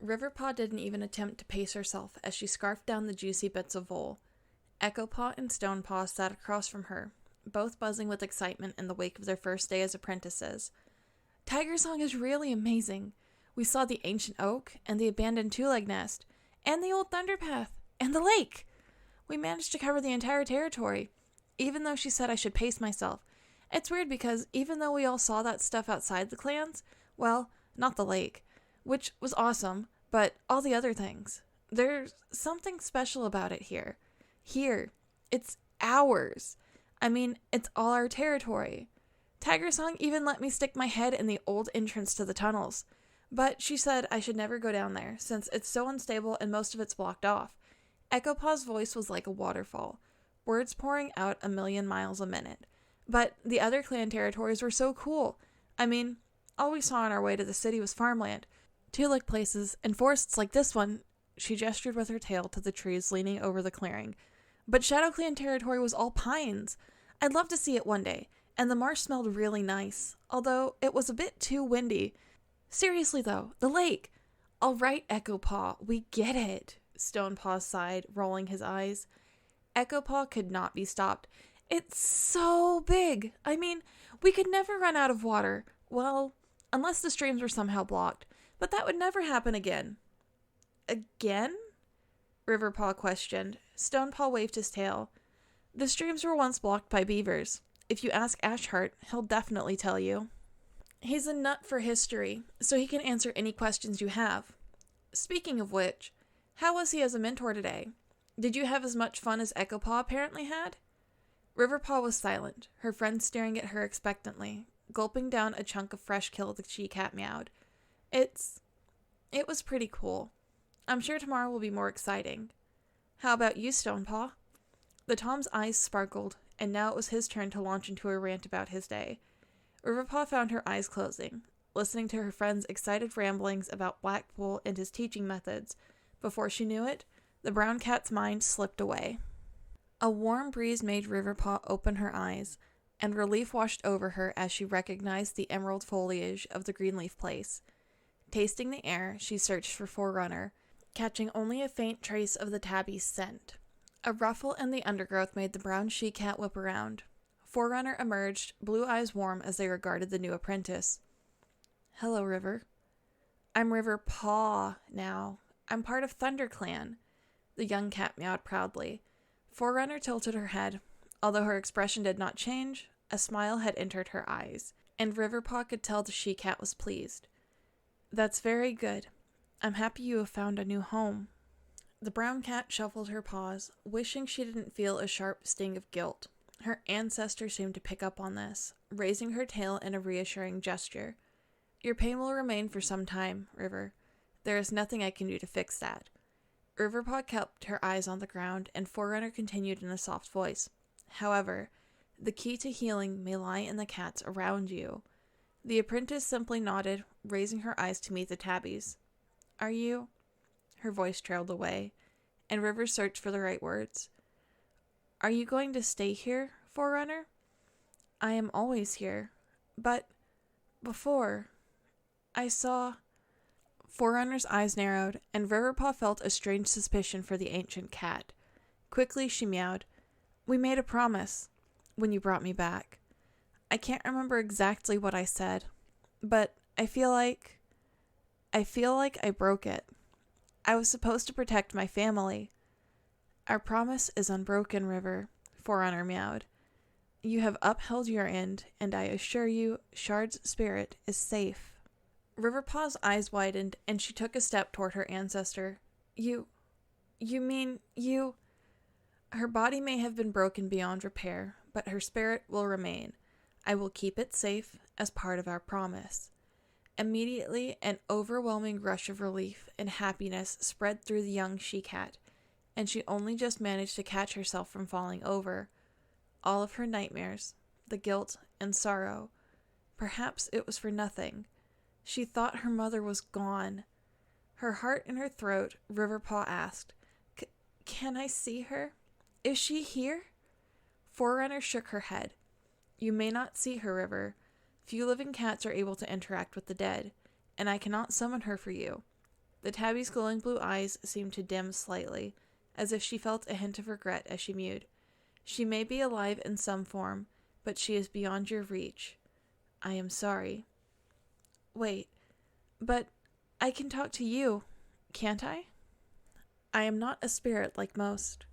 Riverpaw didn't even attempt to pace herself as she scarfed down the juicy bits of wool. Echopaw and Stonepaw sat across from her, both buzzing with excitement in the wake of their first day as apprentices. Tiger Song is really amazing. We saw the ancient oak, and the abandoned two-leg nest, and the old thunder path, and the lake. We managed to cover the entire territory, even though she said I should pace myself. It's weird because even though we all saw that stuff outside the clans, well, not the lake, which was awesome, but all the other things. There's something special about it here. Here. It's ours. I mean, it's all our territory. Tiger Song even let me stick my head in the old entrance to the tunnels. But she said I should never go down there, since it's so unstable and most of it's blocked off. Echopaw's voice was like a waterfall, words pouring out 1,000,000 miles a minute. But the other clan territories were so cool. I mean, all we saw on our way to the city was farmland, two-leg places, and forests like this one. She gestured with her tail to the trees leaning over the clearing. But Shadow Clan territory was all pines. I'd love to see it one day, and the marsh smelled really nice, although it was a bit too windy. Seriously though, the lake. All right, Echopaw, we get it, Stonepaw sighed, rolling his eyes. Echopaw could not be stopped. It's so big. I mean, we could never run out of water. Well, unless the streams were somehow blocked, but that would never happen again. Again? Riverpaw questioned. Stonepaw waved his tail. The streams were once blocked by beavers. If you ask Ashheart, he'll definitely tell you. He's a nut for history, so he can answer any questions you have. Speaking of which, how was he as a mentor today? Did you have as much fun as Echopaw apparently had? Riverpaw was silent, her friend staring at her expectantly, gulping down a chunk of fresh kill the she-cat meowed. It was pretty cool. I'm sure tomorrow will be more exciting. How about you, Stonepaw? The Tom's eyes sparkled, and now it was his turn to launch into a rant about his day. Riverpaw found her eyes closing, listening to her friend's excited ramblings about Blackpool and his teaching methods. Before she knew it, the brown cat's mind slipped away. A warm breeze made Riverpaw open her eyes, and relief washed over her as she recognized the emerald foliage of the Greenleaf Place. Tasting the air, she searched for Forerunner, catching only a faint trace of the tabby's scent. A ruffle in the undergrowth made the brown she-cat whip around. Forerunner emerged, blue eyes warm as they regarded the new apprentice. Hello, River. I'm Riverpaw now. I'm part of ThunderClan. The young cat meowed proudly. Forerunner tilted her head. Although her expression did not change, a smile had entered her eyes, and Riverpaw could tell the she-cat was pleased. That's very good. I'm happy you have found a new home. The brown cat shuffled her paws, wishing she didn't feel a sharp sting of guilt. Her ancestor seemed to pick up on this, raising her tail in a reassuring gesture. Your pain will remain for some time, River. There is nothing I can do to fix that. Riverpaw kept her eyes on the ground, and Forerunner continued in a soft voice. However, the key to healing may lie in the cats around you. The apprentice simply nodded, raising her eyes to meet the tabby's. Are you? Her voice trailed away, and River searched for the right words. Are you going to stay here, Forerunner? I am always here, but before, I saw... Forerunner's eyes narrowed, and Riverpaw felt a strange suspicion for the ancient cat. Quickly she meowed. We made a promise when you brought me back. I can't remember exactly what I said, but I feel like I broke it. I was supposed to protect my family. Our promise is unbroken, River, Forerunner meowed. You have upheld your end, and I assure you Shard's spirit is safe. Riverpaw's eyes widened, and she took a step toward her ancestor. You mean you... Her body may have been broken beyond repair, but her spirit will remain. I will keep it safe as part of our promise. Immediately, an overwhelming rush of relief and happiness spread through the young she-cat, and she only just managed to catch herself from falling over. All of her nightmares, the guilt and sorrow, perhaps it was for nothing. She thought her mother was gone. Her heart in her throat, Riverpaw asked, Can I see her? Is she here? Forerunner shook her head. You may not see her, River. Few living cats are able to interact with the dead, and I cannot summon her for you. The tabby's glowing blue eyes seemed to dim slightly, as if she felt a hint of regret as she mewed. She may be alive in some form, but she is beyond your reach. I am sorry. Wait, but I can talk to you, can't I? I am not a spirit like most.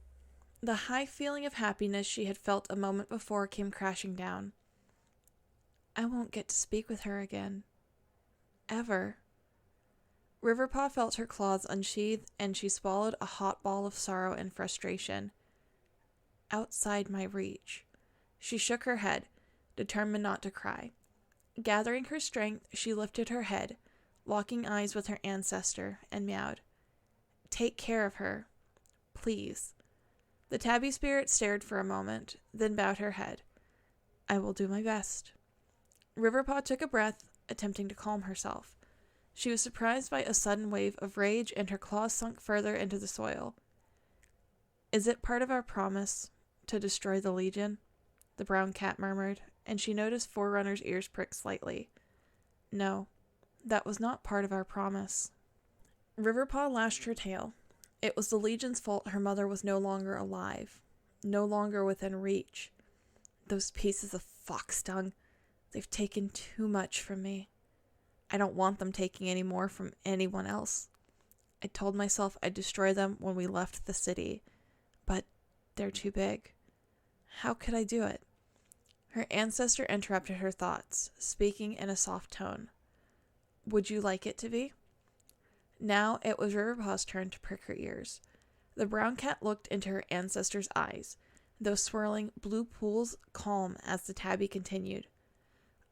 The high feeling of happiness she had felt a moment before came crashing down. I won't get to speak with her again. Ever. Riverpaw felt her claws unsheathe, and she swallowed a hot ball of sorrow and frustration. Outside my reach. She shook her head, determined not to cry. Gathering her strength, she lifted her head, locking eyes with her ancestor, and meowed. Take care of her, please. The tabby spirit stared for a moment, then bowed her head. I will do my best. Riverpaw took a breath, attempting to calm herself. She was surprised by a sudden wave of rage, and her claws sunk further into the soil. Is it part of our promise to destroy the Legion? The brown cat murmured, and she noticed Forerunner's ears prick slightly. No, that was not part of our promise. Riverpaw lashed her tail. It was the Legion's fault her mother was no longer alive, no longer within reach. Those pieces of fox dung, they've taken too much from me. I don't want them taking any more from anyone else. I told myself I'd destroy them when we left the city, but they're too big. How could I do it? Her ancestor interrupted her thoughts, speaking in a soft tone. Would you like it to be? Now it was Riverpaw's turn to prick her ears. The brown cat looked into her ancestor's eyes, those swirling blue pools calm as the tabby continued.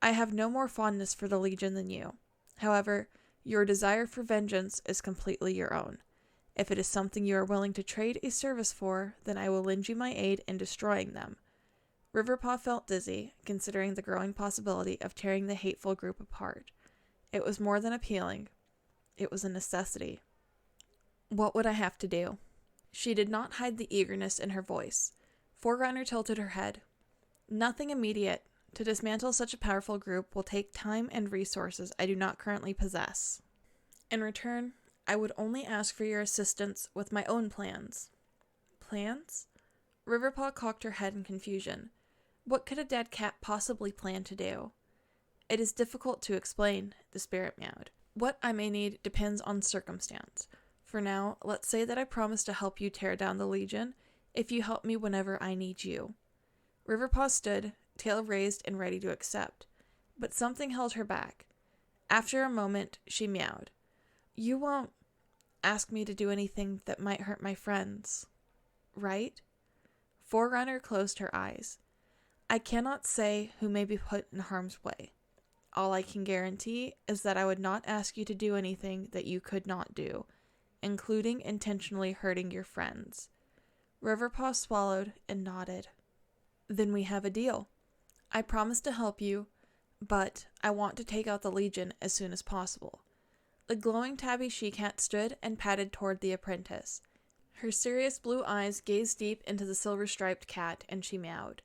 I have no more fondness for the Legion than you. However, your desire for vengeance is completely your own. If it is something you are willing to trade a service for, then I will lend you my aid in destroying them. Riverpaw felt dizzy, considering the growing possibility of tearing the hateful group apart. It was more than appealing. It was a necessity. What would I have to do? She did not hide the eagerness in her voice. Forerunner tilted her head. Nothing immediate. To dismantle such a powerful group will take time and resources I do not currently possess. In return, I would only ask for your assistance with my own plans. Plans? Riverpaw cocked her head in confusion. What could a dead cat possibly plan to do? It is difficult to explain, the spirit meowed. What I may need depends on circumstance. For now, let's say that I promise to help you tear down the Legion, if you help me whenever I need you. Riverpaw stood, tail raised and ready to accept, but something held her back. After a moment, she meowed. You won't ask me to do anything that might hurt my friends, right? Forerunner closed her eyes. I cannot say who may be put in harm's way. All I can guarantee is that I would not ask you to do anything that you could not do, including intentionally hurting your friends. Riverpaw swallowed and nodded. Then we have a deal. I promise to help you, but I want to take out the Legion as soon as possible. The glowing tabby she-cat stood and padded toward the apprentice. Her serious blue eyes gazed deep into the silver-striped cat, and she meowed.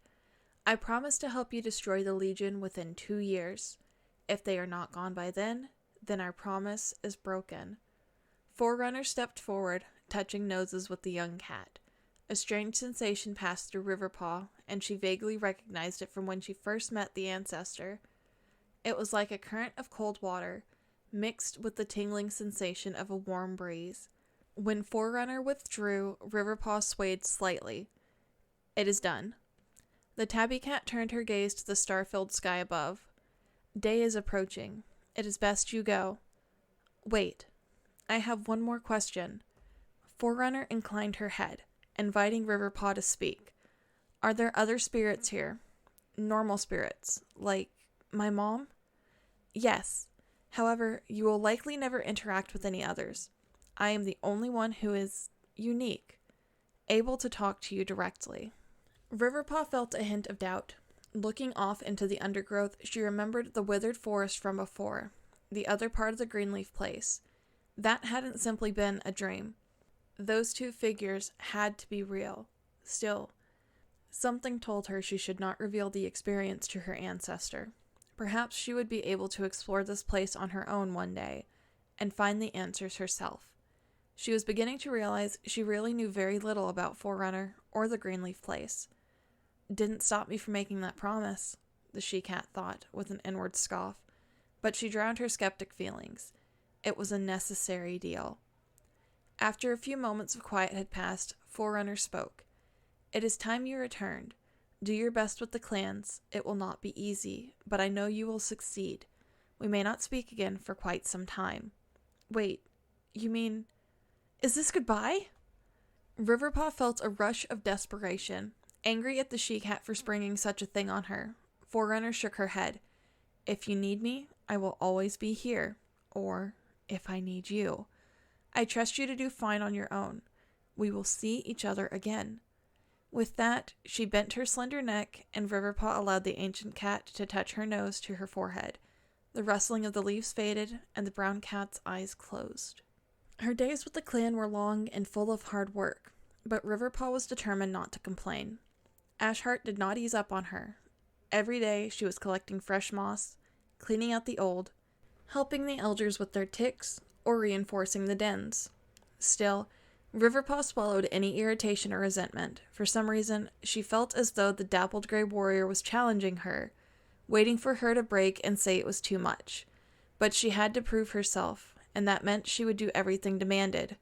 I promise to help you destroy the Legion within 2 years. If they are not gone by then our promise is broken. Forerunner stepped forward, touching noses with the young cat. A strange sensation passed through Riverpaw, and she vaguely recognized it from when she first met the ancestor. It was like a current of cold water, mixed with the tingling sensation of a warm breeze. When Forerunner withdrew, Riverpaw swayed slightly. It is done. The tabby cat turned her gaze to the star-filled sky above. Day is approaching. It is best you go. Wait. I have one more question. Forerunner inclined her head, inviting Riverpaw to speak. Are there other spirits here? Normal spirits, like my mom? Yes. However, you will likely never interact with any others. I am the only one who is unique, able to talk to you directly. Riverpaw felt a hint of doubt. Looking off into the undergrowth, she remembered the withered forest from before, the other part of the Greenleaf Place. That hadn't simply been a dream. Those two figures had to be real. Still, something told her she should not reveal the experience to her ancestor. Perhaps she would be able to explore this place on her own one day, and find the answers herself. She was beginning to realize she really knew very little about Forerunner or the Greenleaf Place. Didn't stop me from making that promise, the she-cat thought, with an inward scoff, but she drowned her skeptic feelings. It was a necessary deal. After a few moments of quiet had passed, Forerunner spoke. "It is time you returned. Do your best with the clans. It will not be easy, but I know you will succeed. We may not speak again for quite some time." "Wait, you mean... is this goodbye?" Riverpaw felt a rush of desperation, angry at the she-cat for springing such a thing on her. Forerunner shook her head. "If you need me, I will always be here. Or, if I need you. I trust you to do fine on your own. We will see each other again." With that, she bent her slender neck, and Riverpaw allowed the ancient cat to touch her nose to her forehead. The rustling of the leaves faded, and the brown cat's eyes closed. Her days with the clan were long and full of hard work, but Riverpaw was determined not to complain. Ashheart did not ease up on her. Every day she was collecting fresh moss, cleaning out the old, helping the elders with their ticks, or reinforcing the dens. Still, Riverpaw swallowed any irritation or resentment. For some reason, she felt as though the dappled gray warrior was challenging her, waiting for her to break and say it was too much. But she had to prove herself, and that meant she would do everything demanded.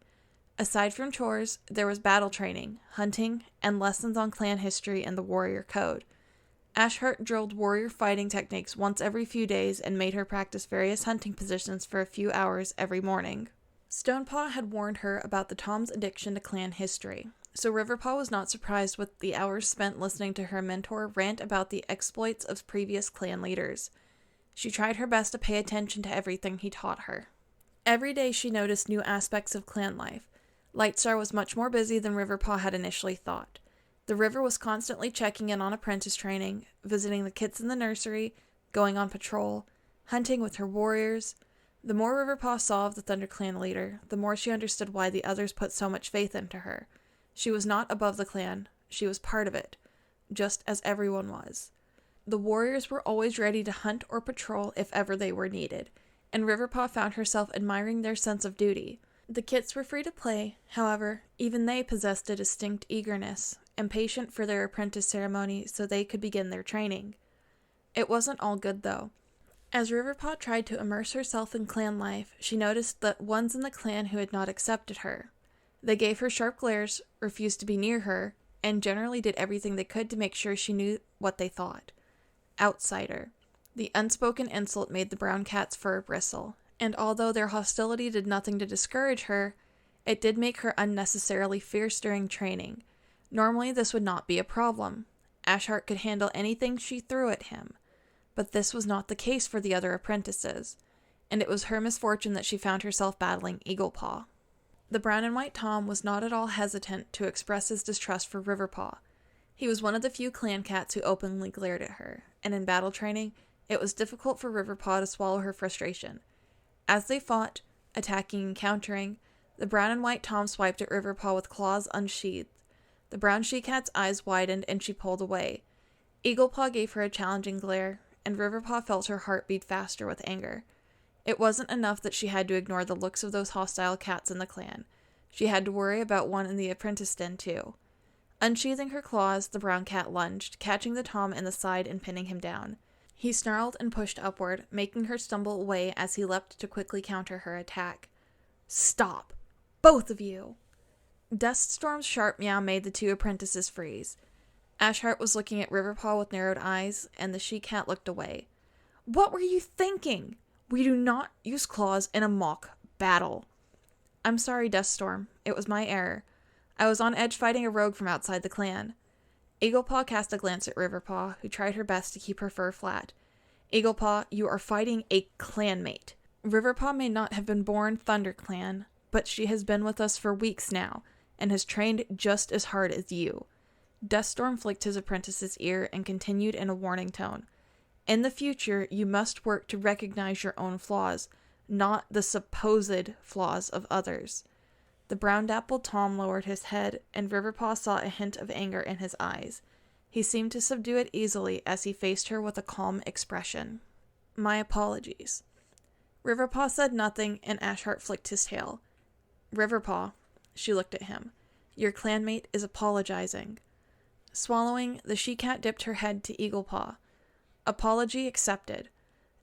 Aside from chores, there was battle training, hunting, and lessons on clan history and the warrior code. Ashheart drilled warrior fighting techniques once every few days and made her practice various hunting positions for a few hours every morning. Stonepaw had warned her about the Tom's addiction to clan history, so Riverpaw was not surprised with the hours spent listening to her mentor rant about the exploits of previous clan leaders. She tried her best to pay attention to everything he taught her. Every day she noticed new aspects of clan life. Lightstar was much more busy than Riverpaw had initially thought. The River was constantly checking in on apprentice training, visiting the kids in the nursery, going on patrol, hunting with her warriors. The more Riverpaw saw of the ThunderClan leader, the more she understood why the others put so much faith into her. She was not above the clan, she was part of it, just as everyone was. The warriors were always ready to hunt or patrol if ever they were needed, and Riverpaw found herself admiring their sense of duty. The kits were free to play, however, even they possessed a distinct eagerness, impatient for their apprentice ceremony so they could begin their training. It wasn't all good, though. As Riverpaw tried to immerse herself in clan life, she noticed the ones in the clan who had not accepted her. They gave her sharp glares, refused to be near her, and generally did everything they could to make sure she knew what they thought. Outsider. The unspoken insult made the brown cat's fur bristle, and although their hostility did nothing to discourage her, it did make her unnecessarily fierce during training. Normally this would not be a problem. Ashheart could handle anything she threw at him. But this was not the case for the other apprentices, and it was her misfortune that she found herself battling Eaglepaw. The brown and white Tom was not at all hesitant to express his distrust for Riverpaw. He was one of the few clan cats who openly glared at her, and in battle training, it was difficult for Riverpaw to swallow her frustration. As they fought, attacking and countering, the brown and white Tom swiped at Riverpaw with claws unsheathed. The brown she-cat's eyes widened and she pulled away. Eaglepaw gave her a challenging glare, and Riverpaw felt her heart beat faster with anger. It wasn't enough that she had to ignore the looks of those hostile cats in the clan. She had to worry about one in the apprentice den, too. Unsheathing her claws, the brown cat lunged, catching the Tom in the side and pinning him down. He snarled and pushed upward, making her stumble away as he leapt to quickly counter her attack. "Stop! Both of you!" Duststorm's sharp meow made the two apprentices freeze. Ashheart was looking at Riverpaw with narrowed eyes, and the she-cat looked away. "What were you thinking? We do not use claws in a mock battle." "I'm sorry, Duststorm. It was my error. I was on edge fighting a rogue from outside the clan." Eaglepaw cast a glance at Riverpaw, who tried her best to keep her fur flat. "Eaglepaw, you are fighting a clanmate. Riverpaw may not have been born ThunderClan, but she has been with us for weeks now, and has trained just as hard as you." Duststorm flicked his apprentice's ear and continued in a warning tone. "In the future, you must work to recognize your own flaws, not the supposed flaws of others." The brown-dappled Tom lowered his head, and Riverpaw saw a hint of anger in his eyes. He seemed to subdue it easily as he faced her with a calm expression. "My apologies." Riverpaw said nothing, and Ashheart flicked his tail. Riverpaw, she looked at him. Your clanmate is apologizing. Swallowing, the she-cat dipped her head to Eaglepaw. Apology accepted.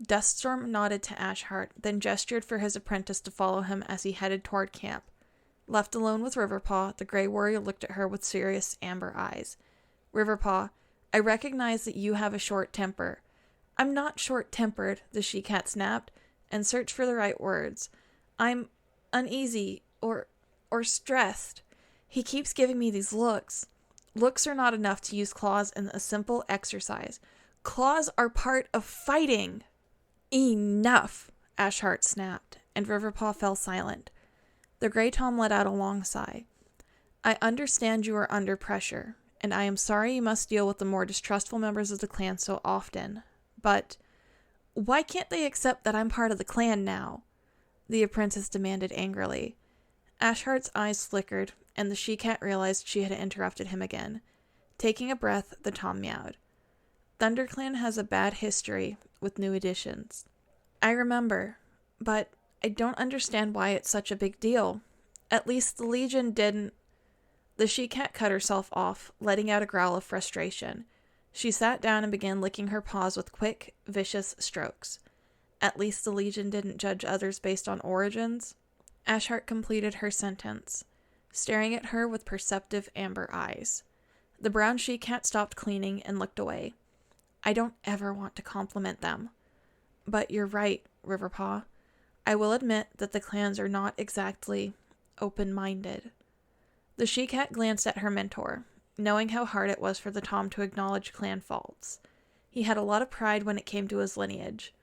Duststorm nodded to Ashheart, then gestured for his apprentice to follow him as he headed toward camp. Left alone with Riverpaw, the Grey Warrior looked at her with serious amber eyes. Riverpaw, I recognize that you have a short temper. I'm not short-tempered, the she-cat snapped, and searched for the right words. I'm uneasy or stressed. He keeps giving me these looks. Looks are not enough to use claws in a simple exercise. Claws are part of fighting. Enough, Ashheart snapped, and Riverpaw fell silent. The Grey Tom let out a long sigh. I understand you are under pressure, and I am sorry you must deal with the more distrustful members of the clan so often. But why can't they accept that I'm part of the clan now? The apprentice demanded angrily. Ashheart's eyes flickered, and the she-cat realized she had interrupted him again. Taking a breath, the Tom meowed. ThunderClan has a bad history with new additions. I remember, but I don't understand why it's such a big deal. At least the Legion didn't. The she-cat cut herself off, letting out a growl of frustration. She sat down and began licking her paws with quick, vicious strokes. At least the Legion didn't judge others based on origins. Ashheart completed her sentence, staring at her with perceptive amber eyes. The brown she-cat stopped cleaning and looked away. I don't ever want to compliment them. But you're right, Riverpaw. I will admit that the clans are not exactly open-minded. The she-cat glanced at her mentor, knowing how hard it was for the Tom to acknowledge clan faults. He had a lot of pride when it came to his lineage.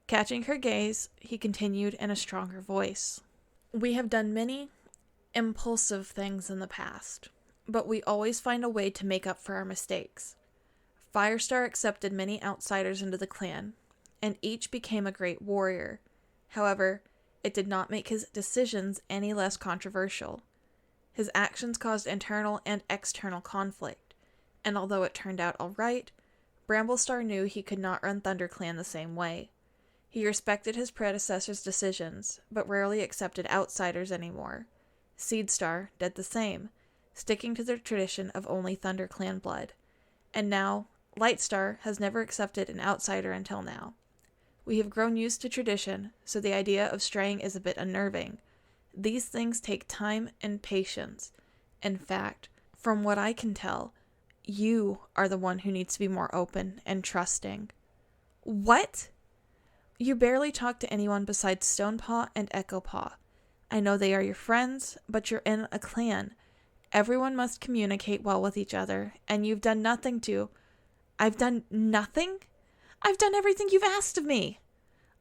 Catching her gaze, he continued in a stronger voice. We have done many impulsive things in the past, but we always find a way to make up for our mistakes. Firestar accepted many outsiders into the clan, and each became a great warrior. However, it did not make his decisions any less controversial. His actions caused internal and external conflict, and although it turned out all right, Bramblestar knew he could not run ThunderClan the same way. He respected his predecessor's decisions, but rarely accepted outsiders anymore. Seedstar did the same, sticking to their tradition of only ThunderClan blood. And now, Lightstar has never accepted an outsider until now. We have grown used to tradition, so the idea of straying is a bit unnerving. These things take time and patience. In fact, from what I can tell, you are the one who needs to be more open and trusting. What? You barely talk to anyone besides Stonepaw and Echopaw. I know they are your friends, but you're in a clan. Everyone must communicate well with each other, and you've done nothing to... I've done nothing? I've done everything you've asked of me.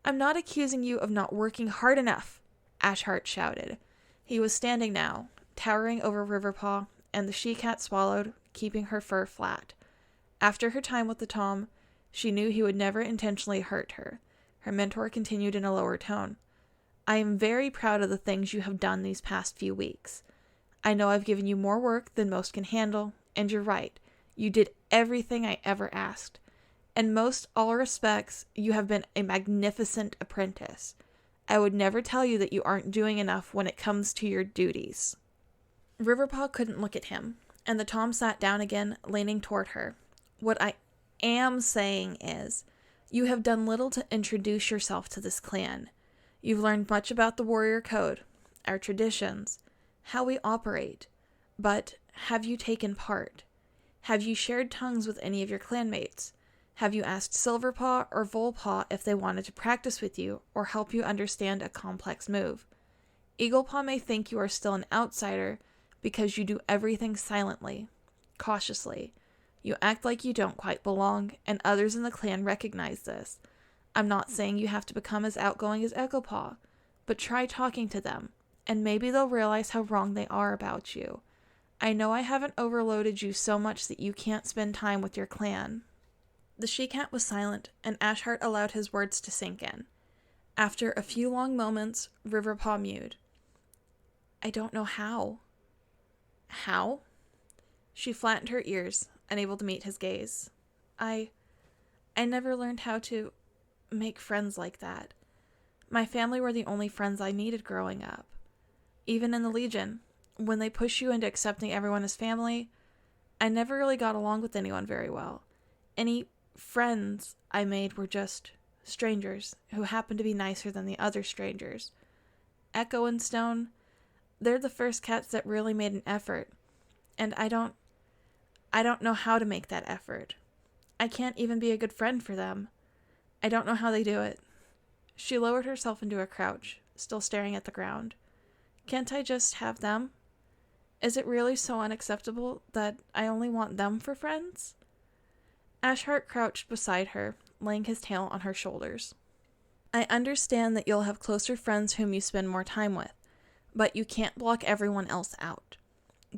I'm not accusing you of not working hard enough, Ashheart shouted. He was standing now, towering over Riverpaw, and the she-cat swallowed, keeping her fur flat. After her time with the Tom, she knew he would never intentionally hurt her. Her mentor continued in a lower tone. I am very proud of the things you have done these past few weeks. I know I've given you more work than most can handle, and you're right. You did everything I ever asked. In most all respects, you have been a magnificent apprentice. I would never tell you that you aren't doing enough when it comes to your duties. Riverpaw couldn't look at him, and the Tom sat down again, leaning toward her. What I am saying is, you have done little to introduce yourself to this clan. You've learned much about the warrior code, our traditions, how we operate, but have you taken part? Have you shared tongues with any of your clanmates? Have you asked Silverpaw or Volepaw if they wanted to practice with you or help you understand a complex move? Eaglepaw may think you are still an outsider because you do everything silently, cautiously. You act like you don't quite belong, and others in the clan recognize this. I'm not saying you have to become as outgoing as Echopaw, but try talking to them, and maybe they'll realize how wrong they are about you. I know I haven't overloaded you so much that you can't spend time with your clan. The she-cat was silent, and Ashheart allowed his words to sink in. After a few long moments, Riverpaw mewed. I don't know how. How? She flattened her ears, unable to meet his gaze. I never learned how to make friends like that. My family were the only friends I needed growing up. Even in the Legion, when they push you into accepting everyone as family, I never really got along with anyone very well. Any friends I made were just strangers who happened to be nicer than the other strangers. Echo and Stone, they're the first cats that really made an effort, and I don't know how to make that effort. I can't even be a good friend for them. I don't know how they do it. She lowered herself into a crouch, still staring at the ground. Can't I just have them? Is it really so unacceptable that I only want them for friends? Ashhart crouched beside her, laying his tail on her shoulders. I understand that you'll have closer friends whom you spend more time with, but you can't block everyone else out.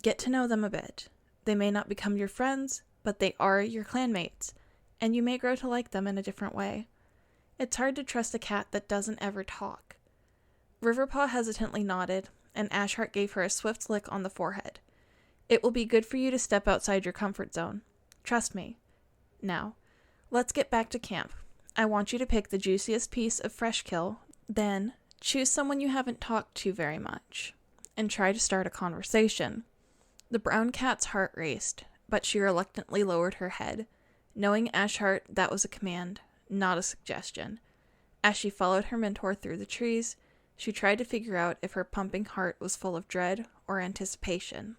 Get to know them a bit. They may not become your friends, but they are your clanmates, and you may grow to like them in a different way. It's hard to trust a cat that doesn't ever talk. Riverpaw hesitantly nodded, and Ashhart gave her a swift lick on the forehead. It will be good for you to step outside your comfort zone. Trust me. Now, let's get back to camp. I want you to pick the juiciest piece of fresh kill, then choose someone you haven't talked to very much, and try to start a conversation. The brown cat's heart raced, but she reluctantly lowered her head. Knowing Ashhart, that was a command, not a suggestion. As she followed her mentor through the trees, she tried to figure out if her pumping heart was full of dread or anticipation.